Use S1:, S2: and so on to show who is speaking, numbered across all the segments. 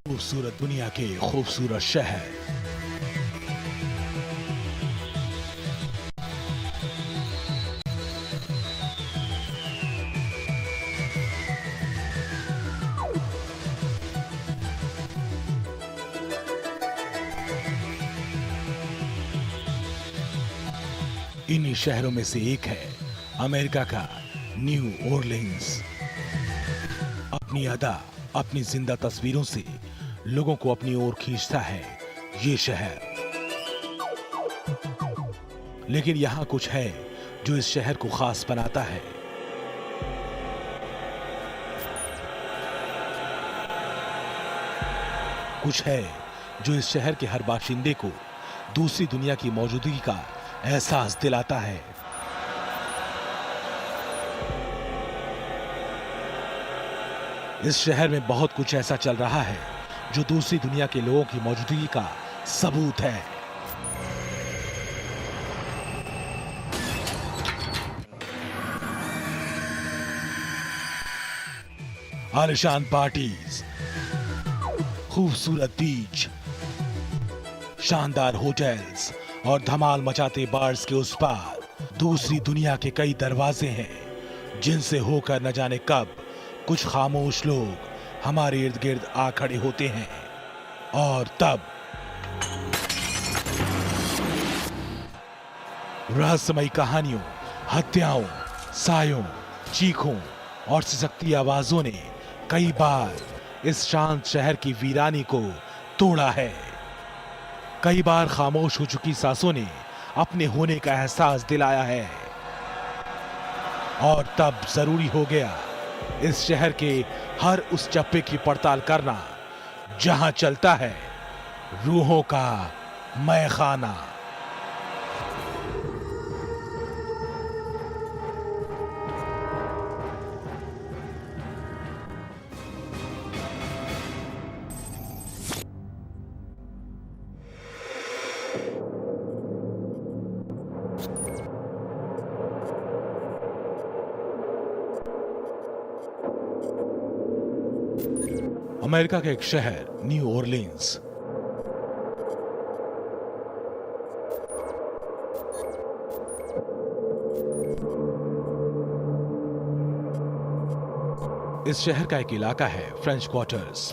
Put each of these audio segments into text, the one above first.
S1: खूबसूरत दुनिया के खूबसूरत शहर। इन्हीं शहरों में से एक है अमेरिका का न्यू ऑरलीन्स। अपनी अदा, अपनी जिंदा तस्वीरों से लोगों को अपनी ओर खींचता है ये शहर। लेकिन यहां कुछ है जो इस शहर को खास बनाता है। कुछ है जो इस शहर के हर बाशिंदे को दूसरी दुनिया की मौजूदगी का एहसास दिलाता है। इस शहर में बहुत कुछ ऐसा चल रहा है जो दूसरी दुनिया के लोगों की मौजूदगी का सबूत है। आलिशान पार्टीज, खूबसूरत बीच, शानदार होटल्स और धमाल मचाते बार्स के उस पार दूसरी दुनिया के कई दरवाजे हैं जिनसे होकर न जाने कब कुछ खामोश लोग हमारे इर्द गिर्द आ खड़े होते हैं। और तब रहस्यमयी कहानियों, हत्याओं, सायों, चीखों और सिसकती आवाजों ने कई बार इस शांत शहर की वीरानी को तोड़ा है। कई बार खामोश हो चुकी सांसों ने अपने होने का एहसास दिलाया है। और तब जरूरी हो गया इस शहर के हर उस चप्पे की पड़ताल करना जहां चलता है रूहों का मैखाना। अमेरिका का एक शहर न्यू ऑरलीन्स। इस शहर का एक इलाका है फ्रेंच क्वार्टर्स,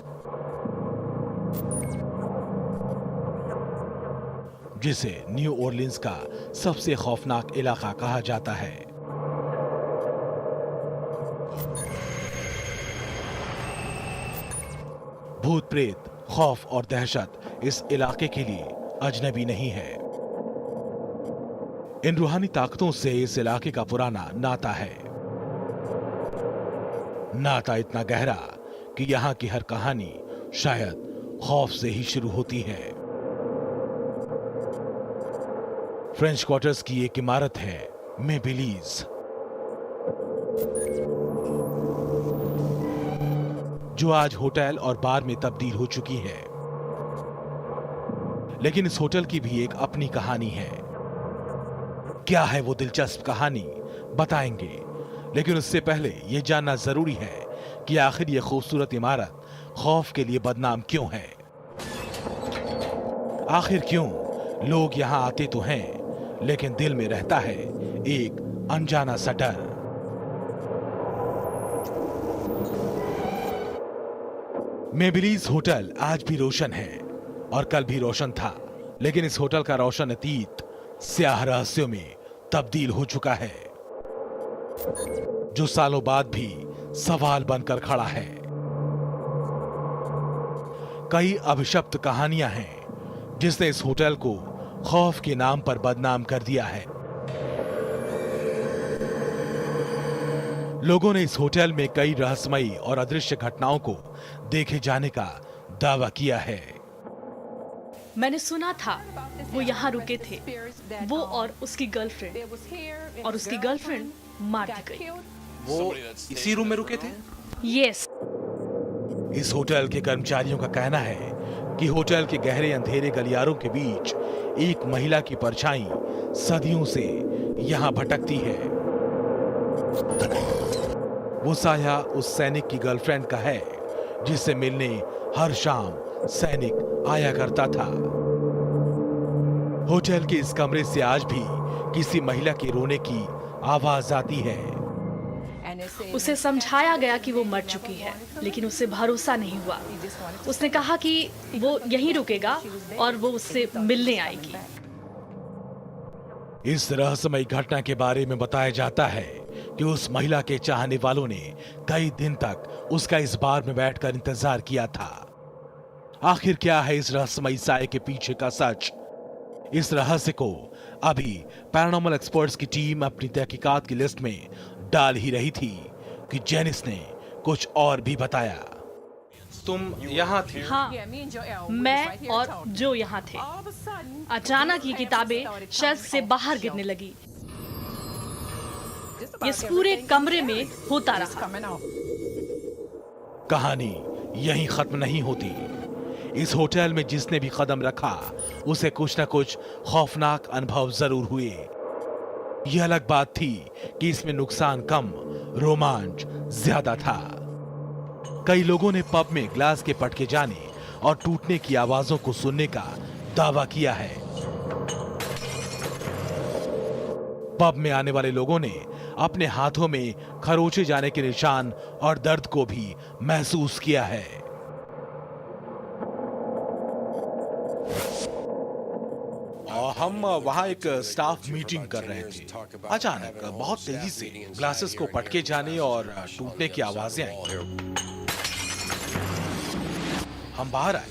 S1: जिसे न्यू ऑरलीन्स का सबसे खौफनाक इलाका कहा जाता है। भूत प्रेत, खौफ और दहशत इस इलाके के लिए अजनबी नहीं है। इन रूहानी ताकतों से इस इलाके का पुराना नाता है। नाता इतना गहरा कि यहाँ की हर कहानी शायद खौफ से ही शुरू होती है। फ्रेंच क्वार्टर्स की एक इमारत है मेबिलीज, जो आज होटल और बार में तब्दील हो चुकी है। लेकिन इस होटल की भी एक अपनी कहानी है। क्या है वो दिलचस्प कहानी, बताएंगे। लेकिन उससे पहले यह जानना जरूरी है कि आखिर यह खूबसूरत इमारत खौफ के लिए बदनाम क्यों है। आखिर क्यों लोग यहां आते तो हैं, लेकिन दिल में रहता है एक अनजाना सा डर। मेबिलीज होटल आज भी रोशन है और कल भी रोशन था, लेकिन इस होटल का रोशन अतीत स्याह रहस्यों में तब्दील हो चुका है, जो सालों बाद भी सवाल बनकर खड़ा है। कई अभिशप्त कहानियां हैं जिसने इस होटल को खौफ के नाम पर बदनाम कर दिया है। लोगों ने इस होटल में कई रहस्यमयी और अदृश्य घटनाओं को देखे जाने का दावा किया है।
S2: मैंने सुना था वो यहाँ रुके थे, वो और उसकी गर्लफ्रेंड, और उसकी गर्लफ्रेंड मार दी गई।
S3: वो इसी रूम में रुके थे?
S2: यस।
S1: इस होटल के कर्मचारियों का कहना है कि होटल के गहरे अंधेरे गलियारों के बीच एक महिला की परछाई सदियों से यहाँ भटकती है। वो साया उस सैनिक की गर्लफ्रेंड का है जिससे मिलने हर शाम सैनिक आया करता था। होटल के इस कमरे से आज भी किसी महिला के रोने की आवाज आती है।
S2: उसे समझाया गया कि वो मर चुकी है, लेकिन उसे भरोसा नहीं हुआ। उसने कहा कि वो यहीं रुकेगा और वो उससे मिलने आएगी।
S1: इस रहस्यमयी घटना के बारे में बताया जाता है कि उस महिला के चाहने वालों ने कई दिन तक उसका इस बार में बैठकर इंतजार किया था। आखिर क्या है इस रहस्यमयी साये के पीछे का सच? इस रहस्य को अभी पैरानॉर्मल एक्सपर्ट्स की टीम अपनी तहकीकात की लिस्ट में डाल ही रही थी कि जेनिस ने कुछ और भी बताया।
S3: तुम यहाँ थे?
S2: हाँ, मैं और जो यहाँ थे। अचानक ये किताबें शेल्फ से बाहर गिरने लगी। इस पूरे कमरे में होता रहा।
S1: कहानी यहीं खत्म नहीं होती। इस होटल में जिसने भी कदम रखा उसे कुछ न कुछ खौफनाक अनुभव जरूर हुए। यह अलग बात थी कि इसमें नुकसान कम, रोमांच ज्यादा था। कई लोगों ने पब में ग्लास के पटके जाने और टूटने की आवाजों को सुनने का दावा किया है। पब में आने वाले लोगों ने अपने हाथों में खरोचे जाने के निशान और दर्द को भी महसूस किया है। हम वहां एक स्टाफ मीटिंग कर रहे थे। अचानक बहुत तेजी से ग्लासेस को पटके जाने और टूटने की आवाजें आई। हम बाहर आए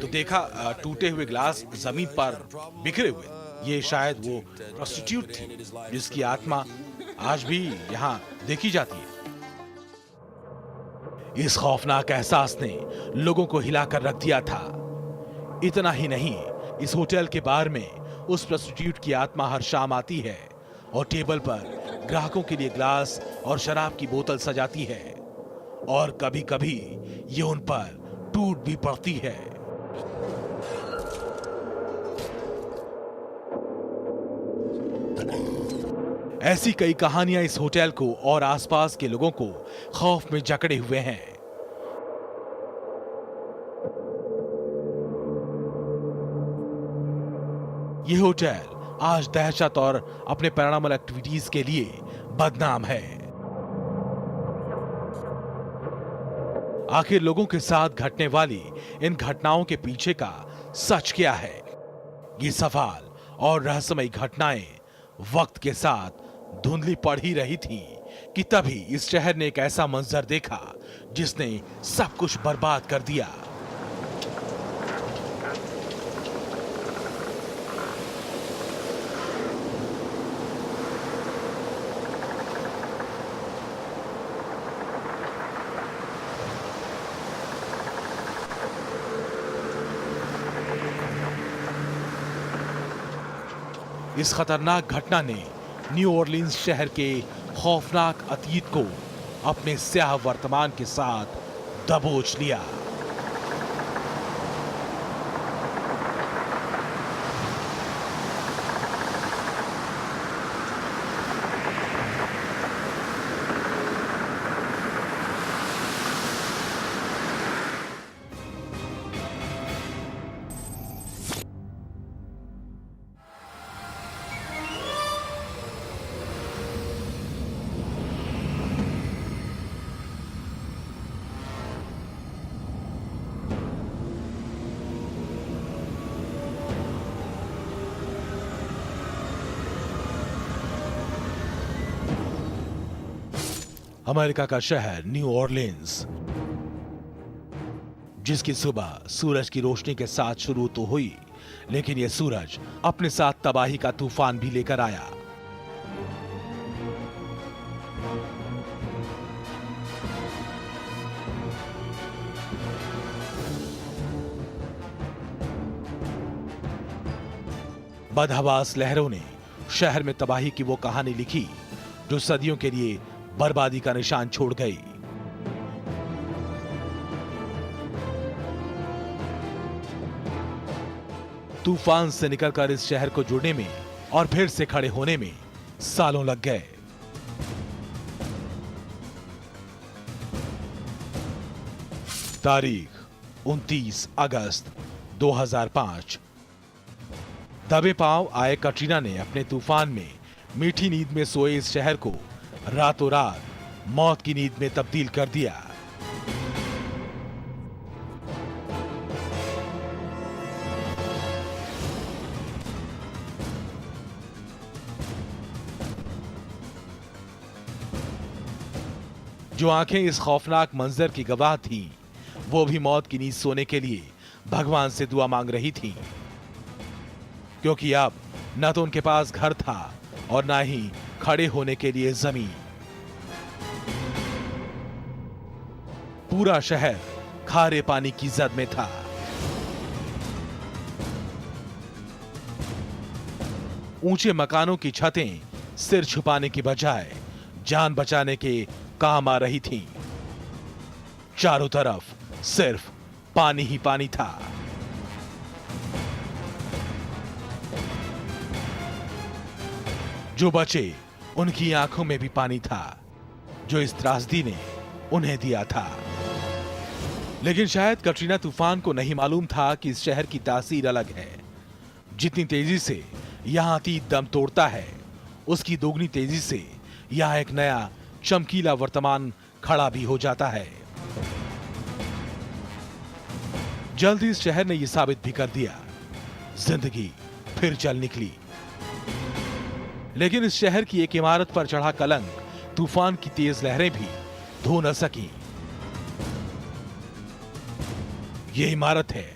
S1: तो देखा टूटे हुए ग्लास जमीन पर बिखरे हुए। ये शायद वो प्रोस्टिट्यूट थी जिसकी आत्मा आज भी यहाँ देखी जाती है। इस खौफनाक एहसास ने लोगों को हिलाकर रख दिया था। इतना ही नहीं, इस होटल के बार में उस प्रोस्टिट्यूट की आत्मा हर शाम आती है और टेबल पर ग्राहकों के लिए ग्लास और शराब की बोतल सजाती है और कभी-कभी ये उन पर टूट भी पड़ती है। ऐसी कई कहानियां इस होटल को और आसपास के लोगों को खौफ में जकड़े हुए हैं। यह होटल आज दहशत और अपने पैरानॉर्मल एक्टिविटीज के लिए बदनाम है। आखिर लोगों के साथ घटने वाली इन घटनाओं के पीछे का सच क्या है? ये सवाल और रहस्यमयी घटनाएं वक्त के साथ धुंधली पड़ ही रही थी कि तभी इस शहर ने एक ऐसा मंजर देखा जिसने सब कुछ बर्बाद कर दिया। इस खतरनाक घटना ने न्यू ऑरलीन्स शहर के खौफनाक अतीत को अपने स्याह वर्तमान के साथ दबोच लिया। अमेरिका का शहर न्यू ऑरलीन्स, जिसकी सुबह सूरज की रोशनी के साथ शुरू तो हुई, लेकिन यह सूरज अपने साथ तबाही का तूफान भी लेकर आया। बदहवास लहरों ने शहर में तबाही की वो कहानी लिखी जो सदियों के लिए बर्बादी का निशान छोड़ गई। तूफान से निकलकर इस शहर को जुड़ने में और फिर से खड़े होने में सालों लग गए। तारीख 29 अगस्त 2005। दबे पांव आए कटरीना ने अपने तूफान में मीठी नींद में सोए इस शहर को रातों रात मौत की नींद में तब्दील कर दिया। जो आंखें इस खौफनाक मंजर की गवाह थीं, वो भी मौत की नींद सोने के लिए भगवान से दुआ मांग रही थीं, क्योंकि अब न तो उनके पास घर था और ना ही खड़े होने के लिए जमीन। पूरा शहर खारे पानी की जद में था। ऊंचे मकानों की छतें सिर छुपाने की बजाय जान बचाने के काम आ रही थीं। चारों तरफ सिर्फ पानी ही पानी था। जो बचे उनकी आंखों में भी पानी था जो इस त्रासदी ने उन्हें दिया था। लेकिन शायद कटरीना तूफान को नहीं मालूम था कि इस शहर की तासीर अलग है। जितनी तेजी से यहां अतीत दम तोड़ता है, उसकी दोगुनी तेजी से यहां एक नया चमकीला वर्तमान खड़ा भी हो जाता है। जल्द ही इस शहर ने यह साबित भी कर दिया, जिंदगी फिर चल निकली। लेकिन इस शहर की एक इमारत पर चढ़ा कलंक तूफान की तेज लहरें भी धो न सकी। ये इमारत है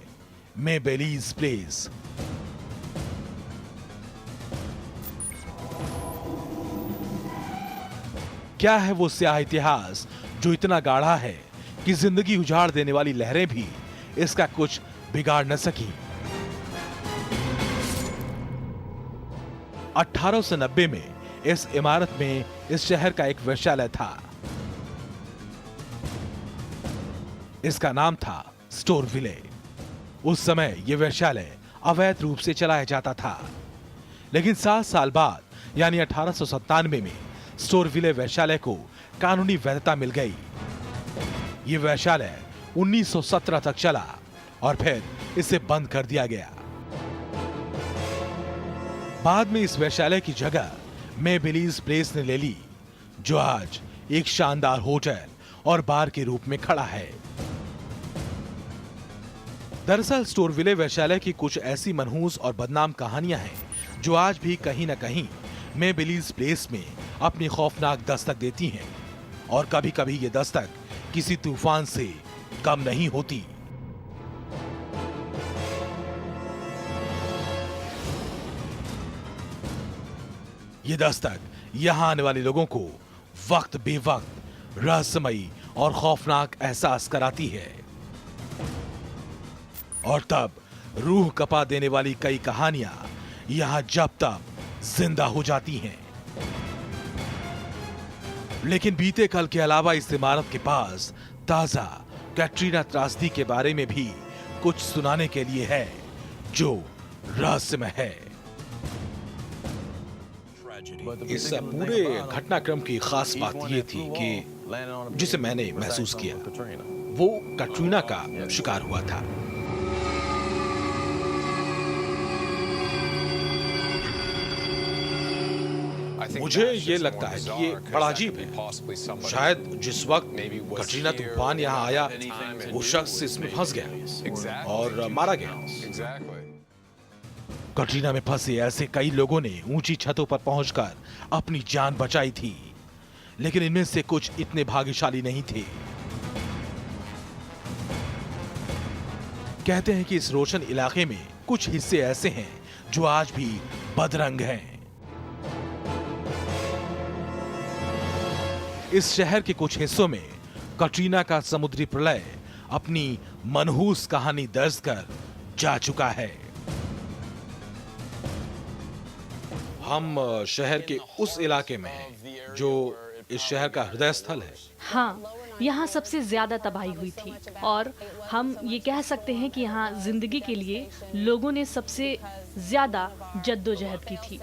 S1: मेबेलीज प्लेस। क्या है वो स्याह इतिहास जो इतना गाढ़ा है कि जिंदगी उजाड़ देने वाली लहरें भी इसका कुछ बिगाड़ न सकी। 1890 में इस इमारत में इस शहर का एक वेश्यालय था। इसका नाम था स्टोर विले। उस समय यह वेश्यालय अवैध रूप से चलाया जाता था। लेकिन 7 साल बाद यानी 1897 में स्टोर विले वेश्यालय को कानूनी वैधता मिल गई। यह वेश्यालय 1917 तक चला और फिर इसे बंद कर दिया गया। बाद में इस वेश्यालय की जगह मेबेलीज प्लेस ने ले ली, जो आज एक शानदार होटल और बार के रूप में खड़ा है। दरअसल स्टोर विले वेश्यालय की कुछ ऐसी मनहूस और बदनाम कहानियां हैं जो आज भी कहीं न कहीं मेबेलीज प्लेस में अपनी खौफनाक दस्तक देती हैं, और कभी कभी ये दस्तक किसी तूफान से कम नहीं होती। ये दस्तक यहां आने वाले लोगों को वक्त बेवक्त रहस्यमयी और खौफनाक एहसास कराती है, और तब रूह कपा देने वाली कई कहानियां यहां जब तब जिंदा हो जाती हैं। लेकिन बीते कल के अलावा इस इमारत के पास ताजा कैटरीना त्रासदी के बारे में भी कुछ सुनाने के लिए है जो रहस्यमय है। इस पूरे घटनाक्रम की खास बात यह थी कि जिसे मैंने महसूस किया वो कैटरीना का शिकार हुआ था। मुझे ये लगता है कि ये बड़ा अजीब है। शायद जिस वक्त कैटरीना तूफान यहाँ आया वो शख्स इसमें फंस गया और मारा गया। कैटरीना में फंसे ऐसे कई लोगों ने ऊंची छतों पर पहुंचकर अपनी जान बचाई थी, लेकिन इनमें से कुछ इतने भाग्यशाली नहीं थे। कहते हैं कि इस रोशन इलाके में कुछ हिस्से ऐसे हैं जो आज भी बदरंग हैं। इस शहर के कुछ हिस्सों में कैटरीना का समुद्री प्रलय अपनी मनहूस कहानी दर्ज कर जा चुका है।
S3: हम शहर के उस इलाके में हैं जो इस शहर का हृदय स्थल है।
S2: हाँ, यहाँ सबसे ज्यादा तबाही हुई थी और हम ये कह सकते हैं कि यहाँ जिंदगी के लिए लोगों ने सबसे ज्यादा जद्दोजहद की थी।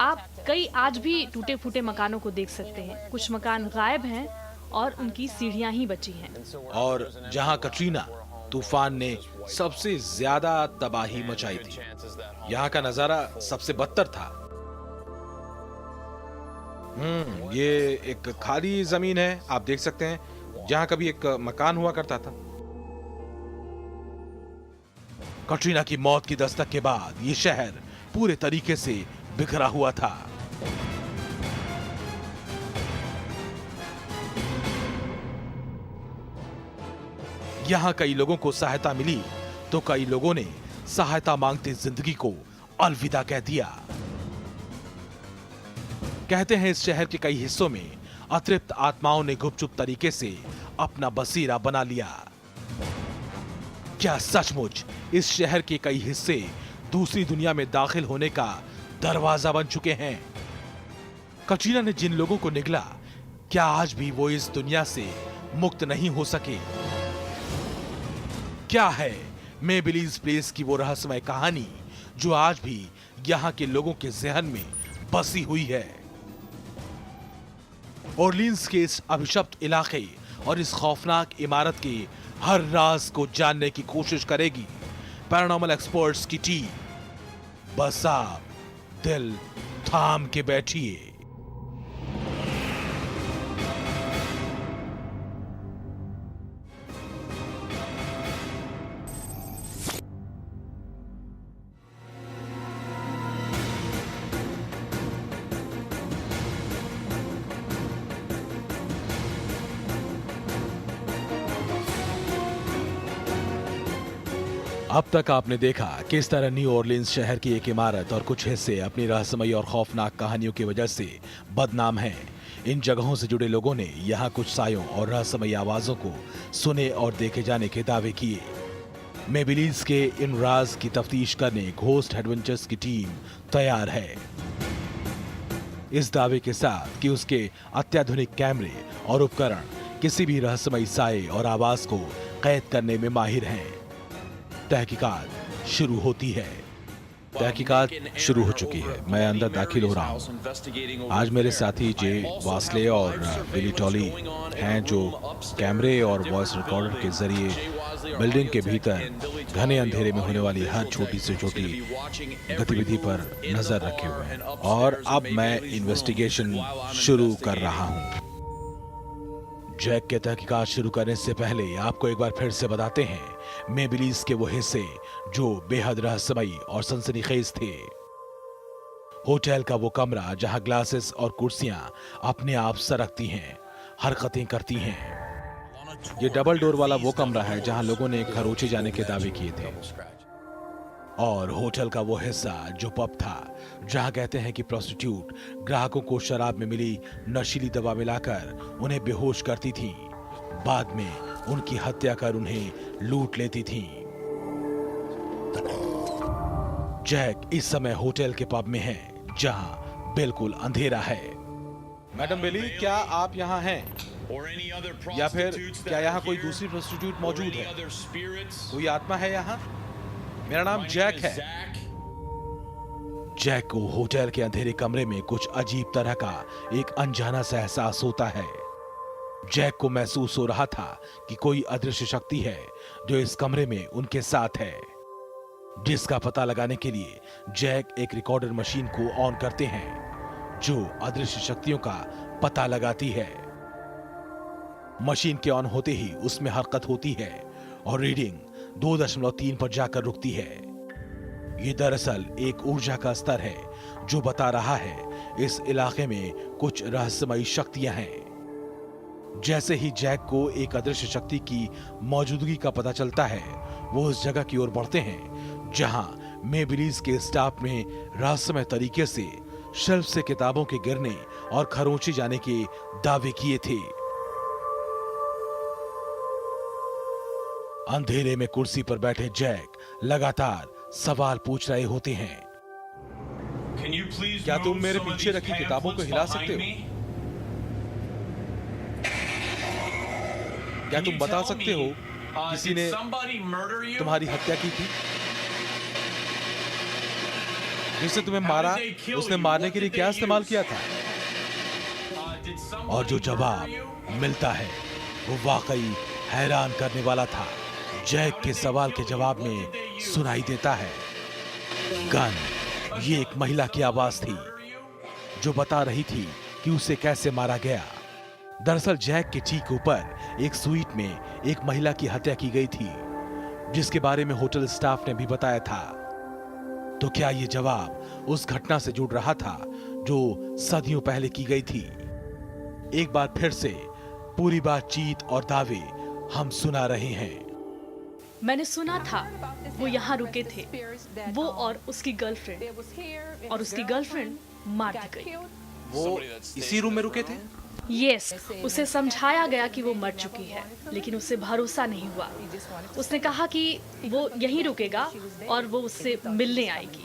S2: आप कई आज भी टूटे फूटे मकानों को देख सकते हैं। कुछ मकान गायब हैं और उनकी सीढ़ियां ही बची हैं।
S3: और जहां कटरीना तूफान ने सबसे ज्यादा तबाही मचाई थी, यहाँ का नजारा सबसे बदतर था। ये एक खाली जमीन है, आप देख सकते हैं, जहां कभी एक मकान हुआ करता था।
S1: कटरीना की मौत की दस्तक के बाद ये शहर पूरे तरीके से बिखरा हुआ था। यहां कई लोगों को सहायता मिली तो कई लोगों ने सहायता मांगते जिंदगी को अलविदा कह दिया। कहते हैं इस शहर के कई हिस्सों में अतृप्त आत्माओं ने गुपचुप तरीके से अपना बसेरा बना लिया। क्या सचमुच इस शहर के कई हिस्से दूसरी दुनिया में दाखिल होने का दरवाजा बन चुके हैं? कटरीना ने जिन लोगों को निगला, क्या आज भी वो इस दुनिया से मुक्त नहीं हो सके? क्या है मेबिलीज प्लेस की वो रहस्यमय कहानी जो आज भी यहां के लोगों के जहन में बसी हुई है? ओरलीन्स के इस अभिशप्त इलाके और इस खौफनाक इमारत के हर राज को जानने की कोशिश करेगी पैरानॉर्मल एक्सपर्ट्स की टीम। बस आप दिल थाम के बैठिए। अब तक आपने देखा किस तरह न्यू ऑरलीन्स शहर की एक इमारत और कुछ हिस्से अपनी रहस्यमयी और खौफनाक कहानियों की वजह से बदनाम हैं। इन जगहों से जुड़े लोगों ने यहाँ कुछ सायों और रहस्यमयी आवाजों को सुने और देखे जाने के दावे किए। मेबिलीज के इन राज की तफ्तीश करने घोस्ट एडवेंचर्स की टीम तैयार है, इस दावे के साथ कि उसके अत्याधुनिक कैमरे और उपकरण किसी भी रहस्यमयी साये और आवाज को कैद करने में माहिर हैं। तहकीकात शुरू होती है। तहकीकात शुरू हो चुकी है। मैं अंदर दाखिल हो रहा हूँ। आज मेरे साथी जे वास्ले और बिली टॉली हैं जो कैमरे और वॉइस रिकॉर्डर के जरिए बिल्डिंग के भीतर घने अंधेरे में होने वाली हर छोटी से छोटी गतिविधि पर नजर रखे हुए हैं। और अब मैं इन्वेस्टिगेशन शुरू कर रहा हूँ। जैक के तहकीकात शुरू करने से पहले आपको एक बार फिर से बताते हैं मेबिलीज के वो हिस्से जो बेहद रहस्यमयी और सनसनीखेज थे। होटल का वो कमरा जहां ग्लासेस और कुर्सियां अपने आप सरकती हैं, हरकतें करती हैं। ये डबल डोर वाला वो कमरा है जहां लोगों ने खरोचे जाने के दावे किए थे। और होटल का वो हिस्सा जो पब था, जहां कहते हैं कि प्रोस्टिट्यूट ग्राहकों को शराब में मिली नशीली दवा मिलाकर उन्हें बेहोश करती थी, बाद में उनकी हत्या कर उन्हें लूट लेती थी। जैक इस समय होटल के पब में है जहां बिल्कुल अंधेरा है।
S3: मैडम बेली, क्या आप यहाँ हैं? या फिर क्या यहाँ कोई दूसरी प्रोस्टिट्यूट मौजूद है? कोई आत्मा है यहाँ? मेरा नाम जैक है।
S1: जैक को होटल के अंधेरे कमरे में कुछ अजीब तरह का एक अनजाना सा एहसास होता है। जैक को महसूस हो रहा था कि कोई अदृश्य शक्ति है जो इस कमरे में उनके साथ है, जिसका पता लगाने के लिए जैक एक रिकॉर्डर मशीन को ऑन करते हैं जो अदृश्य शक्तियों का पता लगाती है। मशीन के ऑन होते ही उसमें हरकत होती है और रीडिंग 2.3 पर जाकर रुकती है। ये दरअसल एक ऊर्जा का स्तर है जो बता रहा है इस इलाके में कुछ रहस्यमयी शक्तियां हैं। जैसे ही जैक को एक अदृश्य शक्ति की मौजूदगी का पता चलता है, वो उस जगह की ओर बढ़ते हैं जहां मेबिलीज के स्टाफ में रहस्यमय तरीके से शेल्फ से किताबों के गिरने और खरोंचे जाने के दावे किए थे। अंधेरे में कुर्सी पर बैठे जैक लगातार सवाल पूछ रहे होते हैं।
S3: क्या तुम मेरे पीछे रखी किताबों को हिला सकते हो? क्या तुम बता सकते हो किसी ने तुम्हारी हत्या की थी? जिसने तुम्हें मारा, उसने मारने के लिए क्या इस्तेमाल किया था? और जो जवाब मिलता है वो वाकई हैरान करने वाला था। जैक के सवाल के जवाब में सुनाई देता है, गन। ये एक महिला की आवाज थी जो बता रही थी कि उसे कैसे मारा गया। दरअसल जैक के ठीक ऊपर एक स्वीट में एक महिला की हत्या की गई थी, जिसके बारे में होटल स्टाफ ने भी बताया था। तो क्या ये जवाब उस घटना से जुड़ रहा था जो सदियों पहले की गई थी? एक बार फिर से पूरी बातचीत और दावे हम सुना रहे हैं।
S2: मैंने सुना था वो यहाँ रुके थे, वो और उसकी गर्लफ्रेंड, और उसकी गर्लफ्रेंड मार दी गई।
S3: वो इसी रूम में रुके थे?
S2: यस, उसे समझाया गया कि वो मर चुकी है, लेकिन उसे भरोसा नहीं हुआ। उसने कहा कि वो यहीं रुकेगा और वो उससे मिलने आएगी।